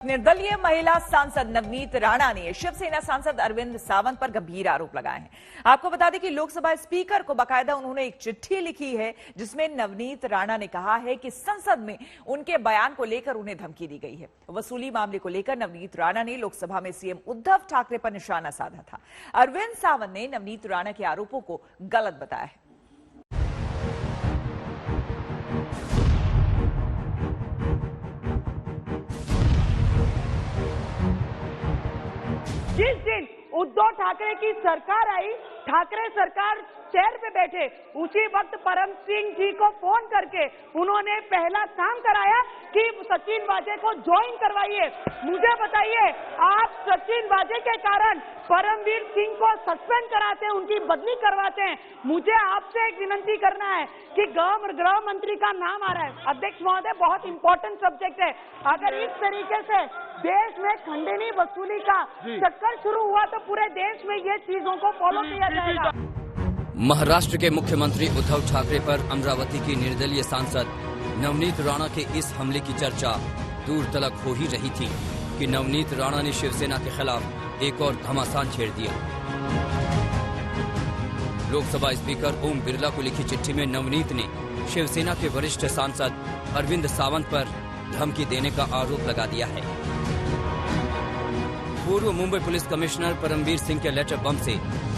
निर्दलीय महिला सांसद नवनीत राणा ने शिवसेना सांसद अरविंद सावंत पर गंभीर आरोप लगाए हैं। आपको बता दें कि लोकसभा स्पीकर को बाकायदा उन्होंने एक चिट्ठी लिखी है जिसमें नवनीत राणा ने कहा है कि संसद में उनके बयान को लेकर उन्हें धमकी दी गई है। वसूली मामले को लेकर नवनीत राणा ने लोकसभा में सीएम उद्धव ठाकरे पर निशाना साधा था। अरविंद सावंत ने नवनीत राणा के आरोपों को गलत बताया है। जिस दिन उद्धव ठाकरे की सरकार आई, ठाकरे सरकार चेयर पे बैठे, उसी वक्त परम सिंह जी को फोन करके उन्होंने पहला काम कराया कि सचिन वाजे को ज्वाइन करवाइए। मुझे बताइए, आप सचिन वाजे के कारण परमवीर सिंह को सस्पेंड कराते हैं, उनकी बदली करवाते हैं। मुझे आपसे एक विनंती करना है कि गृह मंत्री का नाम आ रहा है। अध्यक्ष महोदय, बहुत इंपॉर्टेंट सब्जेक्ट है। अगर इस तरीके से देश में खंडनी वसूली का चक्कर शुरू हुआ तो पूरे देश में ये चीजों को फॉलो किया जाएगा। महाराष्ट्र के मुख्यमंत्री उद्धव ठाकरे पर अमरावती की निर्दलीय सांसद नवनीत राणा के इस हमले की चर्चा दूर तलक हो ही रही थी कि नवनीत राणा ने शिवसेना के खिलाफ एक और घमासान छेड़ दिया। लोकसभा स्पीकर ओम बिरला को लिखी चिट्ठी में नवनीत ने शिवसेना के वरिष्ठ सांसद अरविंद सावंत पर धमकी देने का आरोप लगा दिया है। पूर्व मुंबई पुलिस कमिश्नर परमवीर सिंह के लेटर बम से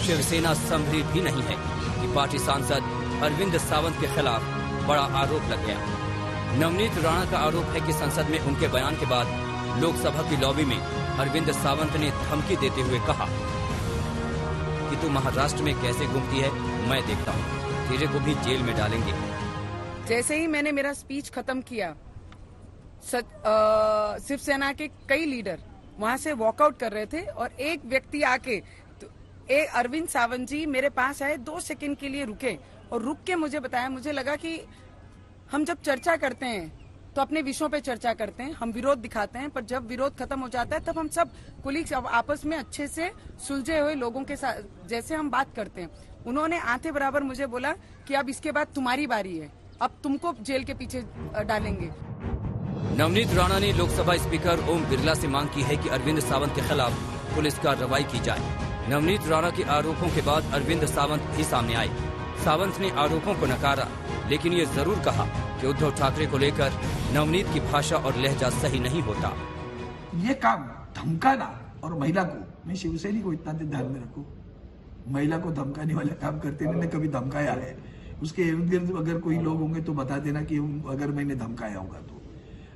शिवसेना संभली भी नहीं है कि पार्टी सांसद अरविंद सावंत के खिलाफ बड़ा आरोप लग गया। नवनीत राणा का आरोप है कि संसद में उनके बयान के बाद लोकसभा की लॉबी में अरविंद सावंत ने धमकी देते हुए कहा कि तू महाराष्ट्र में कैसे घूमती है, मैं देखता हूँ, तेरे को भी जेल में डालेंगे। जैसे ही मैंने मेरा स्पीच खत्म किया, शिवसेना के कई लीडर वहां से वॉकआउट कर रहे थे और एक व्यक्ति आके अरविंद सावंत जी मेरे पास आए, 2 सेकंड के लिए रुके और रुक के मुझे बताया। मुझे लगा कि हम जब चर्चा करते हैं तो अपने विषयों पे चर्चा करते हैं, हम विरोध दिखाते हैं, पर जब विरोध खत्म हो जाता है तब हम सब कुलीग आपस में अच्छे से सुलझे हुए लोगों के साथ जैसे हम बात करते हैं। उन्होंने आते बराबर मुझे बोला कि अब इसके बाद तुम्हारी बारी है, अब तुमको जेल के पीछे डालेंगे। नवनीत राणा ने लोकसभा स्पीकर ओम बिरला से मांग की है कि अरविंद सावंत के खिलाफ पुलिस कार्रवाई की जाए। नवनीत राणा के आरोपों के बाद अरविंद सावंत भी सामने आए। सावंत ने आरोपों को नकारा, लेकिन ये जरूर कहा कि उद्धव ठाकरे को लेकर नवनीत की भाषा और लहजा सही नहीं होता। ये काम धमकाना और महिला को, मैं शिवसेना को इतना ध्यान में रखूं, महिला को धमकाने वाले काम करते मैंने कभी धमकाया है? उसके इर्द गिर्द अगर कोई लोग होंगे तो बता देना कि अगर मैंने धमकाया होगा तो।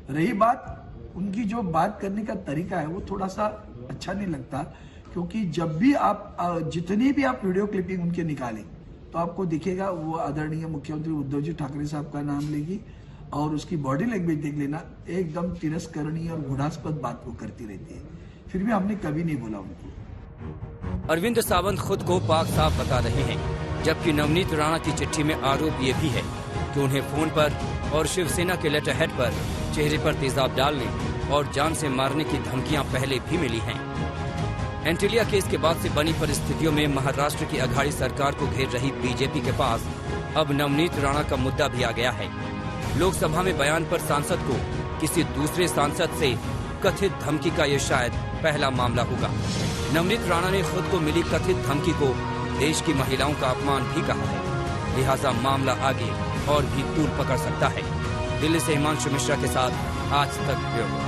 रही बात उनकी जो बात करने का तरीका है वो थोड़ा सा अच्छा नहीं लगता, क्योंकि जब भी आप जितनी भी आप वीडियो क्लिपिंग उनके निकालें तो आपको दिखेगा वो आदरणीय मुख्यमंत्री उद्धव जी ठाकरे साहब का नाम लेगी और उसकी बॉडी लैंग्वेज देख लेना, एकदम तिरस्करणीय और घृणास्पद बात वो करती रहती है। फिर भी हमने कभी नहीं बोला उनको। अरविंद सावंत खुद को पाक साफ बता रहे हैं, जबकि नवनीत राणा की चिट्ठी में आरोप ये भी है कि उन्हें फोन पर और शिवसेना के लेटर हेड पर चेहरे पर तेजाब डालने और जान से मारने की धमकियां पहले भी मिली हैं। एंटिलिया केस के बाद से बनी परिस्थितियों में महाराष्ट्र की अघाड़ी सरकार को घेर रही बीजेपी के पास अब नवनीत राणा का मुद्दा भी आ गया है। लोकसभा में बयान पर सांसद को किसी दूसरे सांसद से कथित धमकी का ये शायद पहला मामला होगा। नवनीत राणा ने खुद को मिली कथित धमकी को देश की महिलाओं का अपमान भी कहा है, लिहाजा मामला आगे और भी तूल पकड़ सकता है। दिल्ली से हिमांशु मिश्रा के साथ आज तक ब्यूरो।